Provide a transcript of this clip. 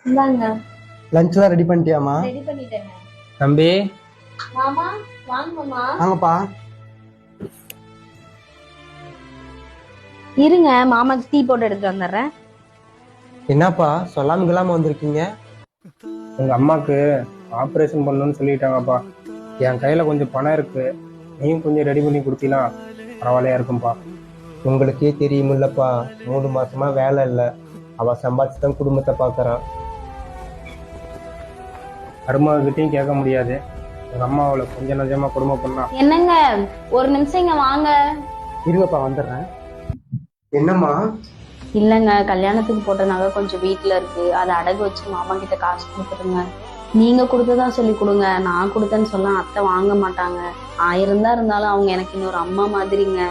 இந்தாங்க. லஞ்ச்லாம் ready பண்ணிட்டியாமா? Ready பண்ணிட்டேங்க. தம்பி மாமா வாங்க மாமா. வாங்கப்பா. இருங்க, மாமாக்கு டீ போட்டு எடுத்து வந்துடுறேன். என்னப்பா சொல்லாம கிளாம வந்திருக்கீங்க? உங்க அம்மாக்கு ஆப்ரேஷன் பண்ணணும்னு சொல்லிட்டாங்கப்பா. என் கையில கொஞ்சம் பணம் இருக்கு, நீயும் கொஞ்சம் ரெடி பண்ணி கொடுத்தீங்கன்னா பரவாயில்லையா இருக்கும்பா. உங்களுக்கே தெரியுமில்லப்பா, 3 மாசமா வேலை இல்லை. அவ சம்பாதிச்சுதான் குடும்பத்தை பாக்குறான். மருமகிட்டையும் கேட்க முடியாது. உங்க அம்மா அவளை கொஞ்சம் நஞ்சமா குடும்பம் பண்ணா. என்னங்க, ஒரு நிமிஷம் இங்க வாங்க. இருங்கப்பா வந்துடுறேன். என்னம்மா? இல்லங்க, கல்யாணத்துக்கு போட்ட நகை கொஞ்சம் வீட்டுல இருக்கு, அதை அடகு வச்சு மாமா கிட்ட காசு கொடுத்துருங்க. நீங்க கொடுத்ததா சொல்லி கொடுங்க, நான் கொடுத்தேன்னு சொல்ல அத்தை வாங்க மாட்டாங்க. 1000 தான் இருந்தாலும் அவங்க எனக்கு இன்னொரு அம்மா மாதிரிங்க.